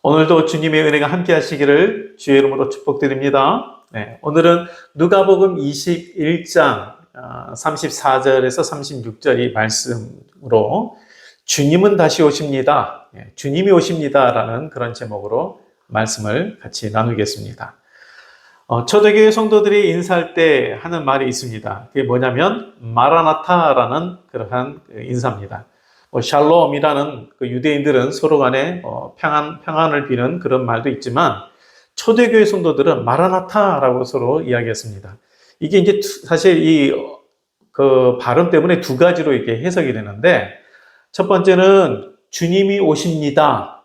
오늘도 주님의 은혜가 함께 하시기를 주의 이름으로 축복드립니다. 네, 오늘은 누가복음 21장 34절에서 36절 이 말씀으로 주님은 다시 오십니다. 주님이 오십니다라는 그런 제목으로 말씀을 같이 나누겠습니다. 초대교회 성도들이 인사할 때 하는 말이 있습니다. 그게 뭐냐면 마라나타라는 그러한 인사입니다. 샬롬이라는 그 유대인들은 서로 간에 평안을 비는 그런 말도 있지만 초대교회 성도들은 마라나타라고 서로 이야기했습니다. 이게 이제 사실 그 발음 때문에 두 가지로 이렇게 해석이 되는데 첫 번째는 주님이 오십니다.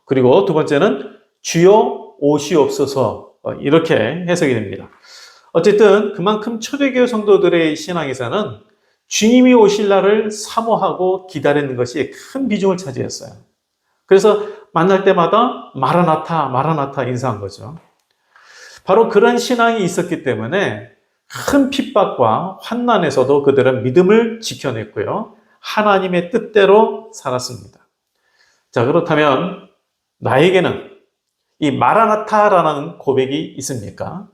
그리고 두 번째는 주여 오시옵소서 이렇게 해석이 됩니다. 어쨌든 그만큼 초대교회 성도들의 신앙에서는 주님이 오실 날을 사모하고 기다리는 것이 큰 비중을 차지했어요. 그래서 만날 때마다 마라나타, 마라나타 인사한 거죠. 바로 그런 신앙이 있었기 때문에 큰 핍박과 환난에서도 그들은 믿음을 지켜냈고요. 하나님의 뜻대로 살았습니다. 자, 그렇다면 나에게는 이 마라나타라는 고백이 있습니까?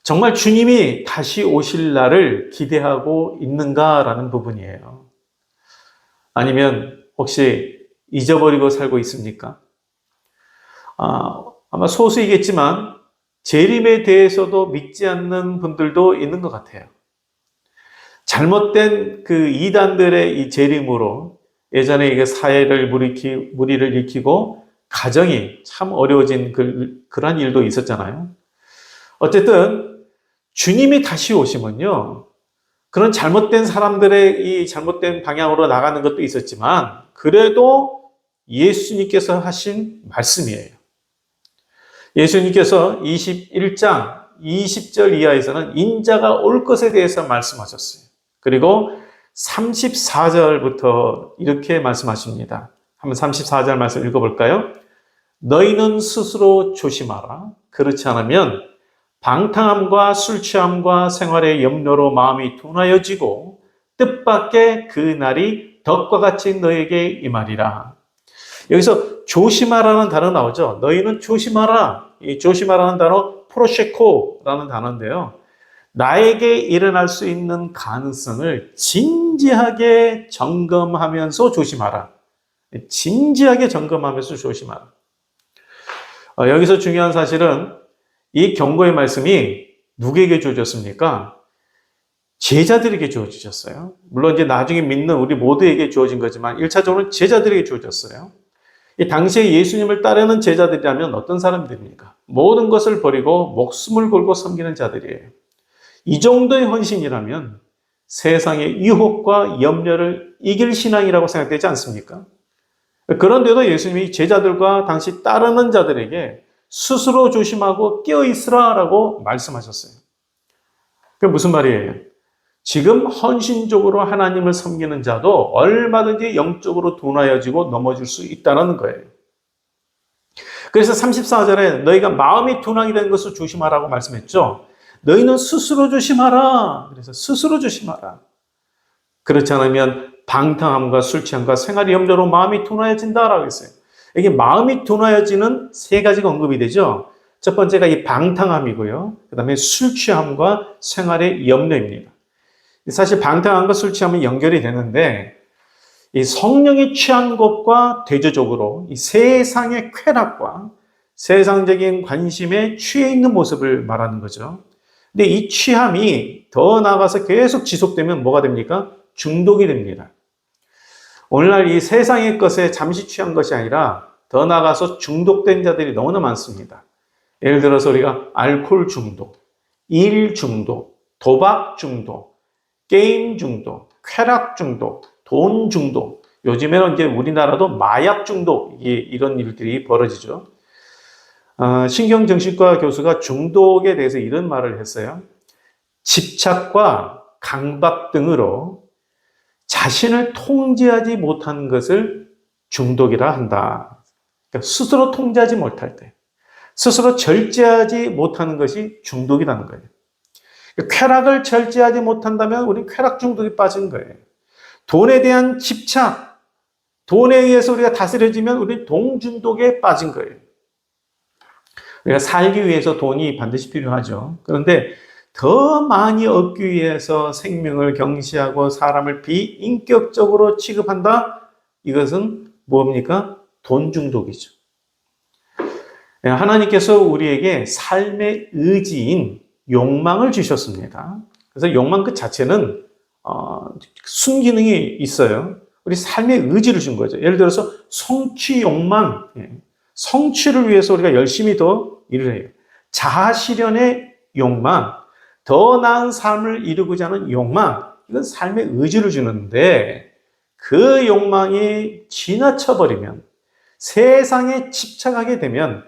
정말 주님이 다시 오실 날을 기대하고 있는가라는 부분이에요. 아니면 혹시 잊어버리고 살고 있습니까? 아마 소수이겠지만 재림에 대해서도 믿지 않는 분들도 있는 것 같아요. 잘못된 그 이단들의 이 재림으로 예전에 이게 사회를 무리를 일으키고 가정이 참 어려워진 그런 일도 있었잖아요. 어쨌든 주님이 다시 오시면요. 그런 잘못된 사람들의 이 잘못된 방향으로 나가는 것도 있었지만 그래도 예수님께서 하신 말씀이에요. 예수님께서 21장 20절 이하에서는 인자가 올 것에 대해서 말씀하셨어요. 그리고 34절부터 이렇게 말씀하십니다. 한번 34절 말씀 읽어볼까요? 너희는 스스로 조심하라. 그렇지 않으면 방탕함과 술 취함과 생활의 염려로 마음이 둔하여지고 뜻밖의 그 날이 덕과 같이 너에게 임하리라. 여기서 조심하라는 단어 나오죠. 너희는 조심하라. 이 조심하라는 단어 프로셰코라는 단어인데요. 나에게 일어날 수 있는 가능성을 진지하게 점검하면서 조심하라. 진지하게 점검하면서 조심하라. 여기서 중요한 사실은 이 경고의 말씀이 누구에게 주어졌습니까? 제자들에게 주어지셨어요. 물론 이제 나중에 믿는 우리 모두에게 주어진 거지만 1차적으로 제자들에게 주어졌어요. 이 당시에 예수님을 따르는 제자들이라면 어떤 사람들입니까? 모든 것을 버리고 목숨을 걸고 섬기는 자들이에요. 이 정도의 헌신이라면 세상의 유혹과 염려를 이길 신앙이라고 생각되지 않습니까? 그런데도 예수님이 제자들과 당시 따르는 자들에게 스스로 조심하고 깨어있으라라고 말씀하셨어요. 그게 무슨 말이에요? 지금 헌신적으로 하나님을 섬기는 자도 얼마든지 영적으로 둔하여지고 넘어질 수 있다는 거예요. 그래서 34절에 너희가 마음이 둔하게 된 것을 조심하라고 말씀했죠. 너희는 스스로 조심하라. 그래서 스스로 조심하라. 그렇지 않으면 방탕함과 술 취함과 생활의 염려로 마음이 둔하여진다라고 했어요. 이게 마음이 둔하여지는 세 가지가 언급이 되죠. 첫 번째가 이 방탕함이고요. 그 다음에 술 취함과 생활의 염려입니다. 사실 방탕함과 술 취함은 연결이 되는데 이 성령이 취한 것과 대조적으로 이 세상의 쾌락과 세상적인 관심에 취해 있는 모습을 말하는 거죠. 근데 이 취함이 더 나아가서 계속 지속되면 뭐가 됩니까? 중독이 됩니다. 오늘날 이 세상의 것에 잠시 취한 것이 아니라 더 나아가서 중독된 자들이 너무나 많습니다. 예를 들어서 우리가 알코올 중독, 일 중독, 도박 중독, 게임 중독, 쾌락 중독, 돈 중독, 요즘에는 이제 우리나라도 마약 중독, 이런 일들이 벌어지죠. 신경정신과 교수가 중독에 대해서 이런 말을 했어요. 집착과 강박 등으로 자신을 통제하지 못하는 것을 중독이라 한다. 그러니까 스스로 통제하지 못할 때, 스스로 절제하지 못하는 것이 중독이라는 거예요. 쾌락을 절제하지 못한다면 우리는 쾌락 중독에 빠진 거예요. 돈에 대한 집착, 돈에 의해서 우리가 다스려지면 우리는 동중독에 빠진 거예요. 우리가 살기 위해서 돈이 반드시 필요하죠. 그런데 더 많이 얻기 위해서 생명을 경시하고 사람을 비인격적으로 취급한다? 이것은 뭡니까? 돈 중독이죠. 하나님께서 우리에게 삶의 의지인 욕망을 주셨습니다. 그래서 욕망 그 자체는 순기능이 있어요. 우리 삶의 의지를 준 거죠. 예를 들어서 성취 욕망, 성취를 위해서 우리가 열심히 더 일을 해요. 자아 실현의 욕망, 더 나은 삶을 이루고자 하는 욕망, 이건 삶의 의지를 주는데 그 욕망이 지나쳐버리면, 세상에 집착하게 되면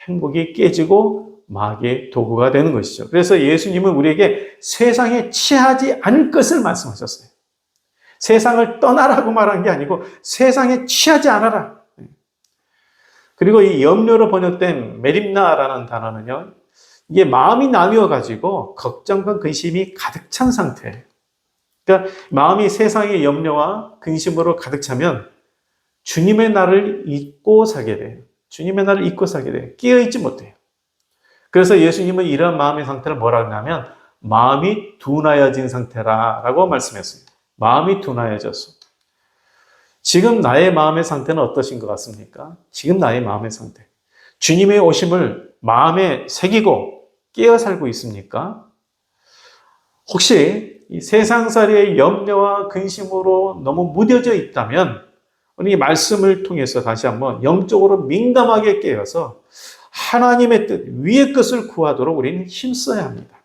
행복이 깨지고 마귀의 도구가 되는 것이죠. 그래서 예수님은 우리에게 세상에 취하지 않을 것을 말씀하셨어요. 세상을 떠나라고 말한 게 아니고 세상에 취하지 않아라. 그리고 이 염려로 번역된 메림나라는 단어는요, 이게 마음이 나뉘어가지고 걱정과 근심이 가득 찬 상태예요. 그러니까 마음이 세상의 염려와 근심으로 가득 차면 주님의 날을 잊고 살게 돼요. 주님의 날을 잊고 살게 돼요. 깨어있지 못해요. 그래서 예수님은 이런 마음의 상태를 뭐라고 하냐면 마음이 둔하여진 상태라고 말씀했어요. 마음이 둔하여졌어. 지금 나의 마음의 상태는 어떠신 것 같습니까? 지금 나의 마음의 상태. 주님의 오심을 마음에 새기고 깨어 살고 있습니까? 혹시 이 세상살이의 염려와 근심으로 너무 무뎌져 있다면 우리 말씀을 통해서 다시 한번 영적으로 민감하게 깨어서 하나님의 뜻, 위의 것을 구하도록 우리는 힘써야 합니다.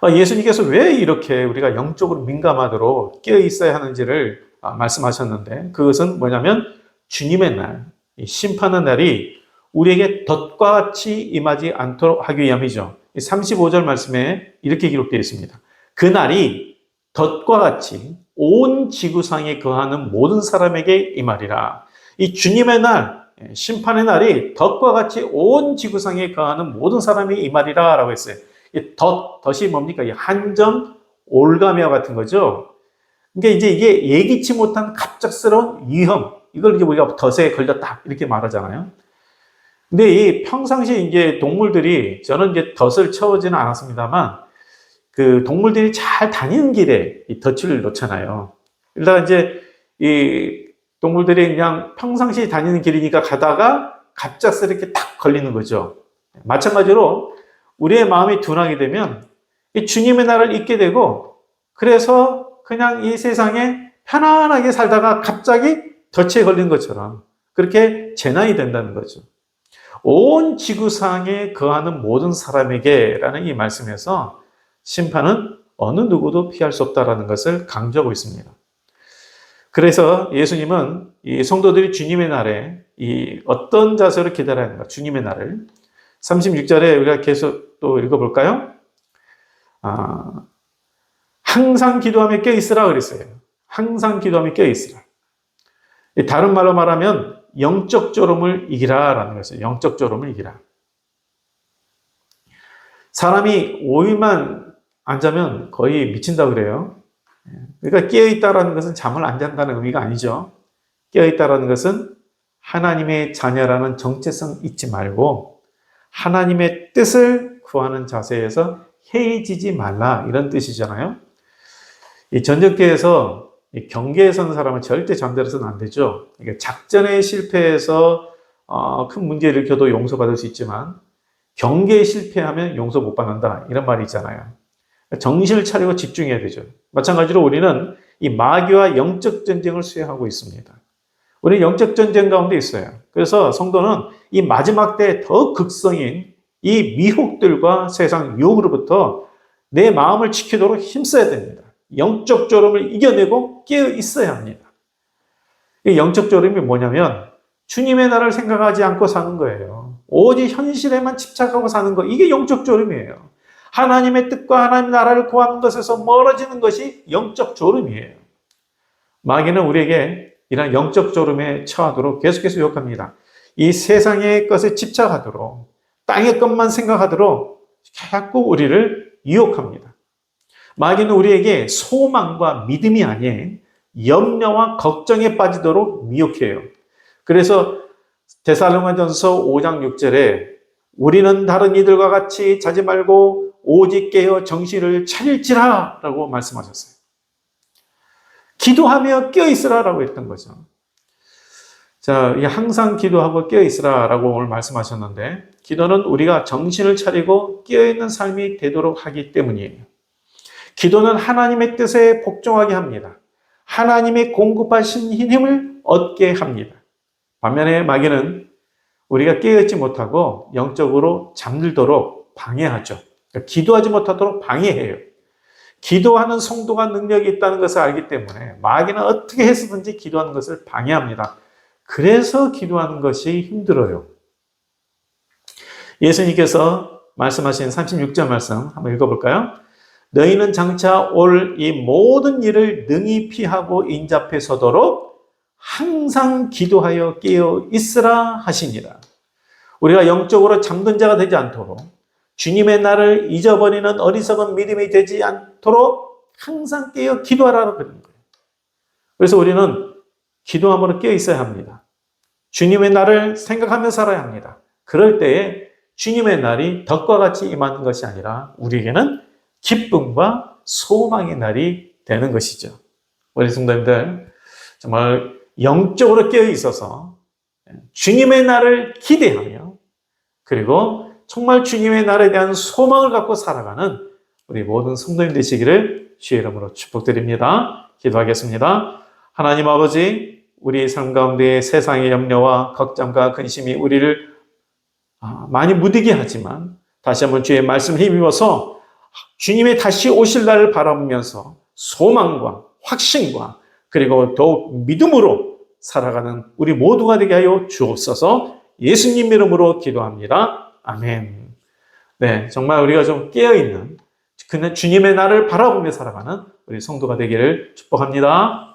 예수님께서 왜 이렇게 우리가 영적으로 민감하도록 깨어 있어야 하는지를 말씀하셨는데 그것은 뭐냐면 주님의 날, 심판의 날이 우리에게 덫과 같이 임하지 않도록 하기 위함이죠. 35절 말씀에 이렇게 기록되어 있습니다. 그 날이 덫과 같이 온 지구상에 거하는 모든 사람에게 임하리라. 이 주님의 날, 심판의 날이 덫과 같이 온 지구상에 거하는 모든 사람에게 임하리라 라고 했어요. 이 덫이 뭡니까? 이 한점 올가미와 같은 거죠. 그러니까 이제 이게 예기치 못한 갑작스러운 위험, 이걸 이제 우리가 덫에 걸렸다 이렇게 말하잖아요. 근데 이 평상시 이제 동물들이, 저는 이제 덫을 쳐오지는 않았습니다만 그 동물들이 잘 다니는 길에 이 덫을 놓잖아요. 그러다가 이제 이 동물들이 그냥 평상시 다니는 길이니까 가다가 갑작스럽게 딱 걸리는 거죠. 마찬가지로 우리의 마음이 둔하게 되면 이 주님의 날을 잊게 되고, 그래서 그냥 이 세상에 편안하게 살다가 갑자기 덫에 걸린 것처럼 그렇게 재난이 된다는 거죠. 온 지구상에 거하는 모든 사람에게라는 이 말씀에서 심판은 어느 누구도 피할 수 없다라는 것을 강조하고 있습니다. 그래서 예수님은 이 성도들이 주님의 날에 이 어떤 자세로 기다려야 하는가, 주님의 날을 36절에 우리가 계속 또 읽어볼까요? 항상 기도하며 깨어있으라 그랬어요. 항상 기도하며 깨어있으라. 다른 말로 말하면 영적 졸음을 이기라라는 것이에요. 영적 졸음을 이기라. 사람이 5일만 안 자면 거의 미친다 그래요. 그러니까 깨어있다라는 것은 잠을 안 잔다는 의미가 아니죠. 깨어있다라는 것은 하나님의 자녀라는 정체성 잊지 말고 하나님의 뜻을 구하는 자세에서 해이지지 말라, 이런 뜻이잖아요. 이 전쟁터에서 경계에 서는 사람은 절대 잠들어서는 안 되죠. 그러니까 작전에 실패해서 큰 문제 일으켜도 용서받을 수 있지만 경계에 실패하면 용서 못 받는다, 이런 말이 있잖아요. 정신을 차리고 집중해야 되죠. 마찬가지로 우리는 이 마귀와 영적 전쟁을 수행하고 있습니다. 우리 영적 전쟁 가운데 있어요. 그래서 성도는 이 마지막 때 더 극성인 이 미혹들과 세상 유혹으로부터 내 마음을 지키도록 힘써야 됩니다. 영적 졸음을 이겨내고 깨어 있어야 합니다. 이 영적 졸음이 뭐냐면 주님의 나라를 생각하지 않고 사는 거예요. 오직 현실에만 집착하고 사는 거, 이게 영적 졸음이에요. 하나님의 뜻과 하나님의 나라를 구하는 것에서 멀어지는 것이 영적 졸음이에요. 마귀는 우리에게 이런 영적 졸음에 처하도록 계속해서 유혹합니다. 이 세상의 것에 집착하도록, 땅의 것만 생각하도록 자꾸 우리를 유혹합니다. 마귀는 우리에게 소망과 믿음이 아닌 염려와 걱정에 빠지도록 미혹해요. 그래서 데살로니가전서 5장 6절에 우리는 다른 이들과 같이 자지 말고 오직 깨어 정신을 차릴지라 라고 말씀하셨어요. 기도하며 깨어 있으라 라고 했던 거죠. 자, 항상 기도하고 깨어 있으라 라고 오늘 말씀하셨는데, 기도는 우리가 정신을 차리고 깨어 있는 삶이 되도록 하기 때문이에요. 기도는 하나님의 뜻에 복종하게 합니다. 하나님의 공급하신 힘을 얻게 합니다. 반면에 마귀는 우리가 깨어있지 못하고 영적으로 잠들도록 방해하죠. 그러니까 기도하지 못하도록 방해해요. 기도하는 성도가 능력이 있다는 것을 알기 때문에 마귀는 어떻게 해서든지 기도하는 것을 방해합니다. 그래서 기도하는 것이 힘들어요. 예수님께서 말씀하신 36절 말씀 한번 읽어볼까요? 너희는 장차 올 이 모든 일을 능히 피하고 인자앞에 서도록 항상 기도하여 깨어 있으라 하시니라. 우리가 영적으로 잠든 자가 되지 않도록, 주님의 날을 잊어버리는 어리석은 믿음이 되지 않도록 항상 깨어 기도하라고 그러는 거예요. 그래서 우리는 기도함으로 깨어 있어야 합니다. 주님의 날을 생각하며 살아야 합니다. 그럴 때에 주님의 날이 덕과 같이 임하는 것이 아니라 우리에게는 기쁨과 소망의 날이 되는 것이죠. 우리 성도님들 정말 영적으로 깨어 있어서 주님의 날을 기대하며, 그리고 정말 주님의 날에 대한 소망을 갖고 살아가는 우리 모든 성도님 되시기를 주의 이름으로 축복드립니다. 기도하겠습니다. 하나님 아버지, 우리 삶 가운데 세상의 염려와 걱정과 근심이 우리를 많이 무디게 하지만 다시 한번 주의 말씀을 힘입어서 주님의 다시 오실 날을 바라보면서 소망과 확신과 그리고 더욱 믿음으로 살아가는 우리 모두가 되게 하여 주옵소서. 예수님 이름으로 기도합니다. 아멘. 네, 정말 우리가 좀 깨어있는 주님의 날을 바라보며 살아가는 우리 성도가 되기를 축복합니다.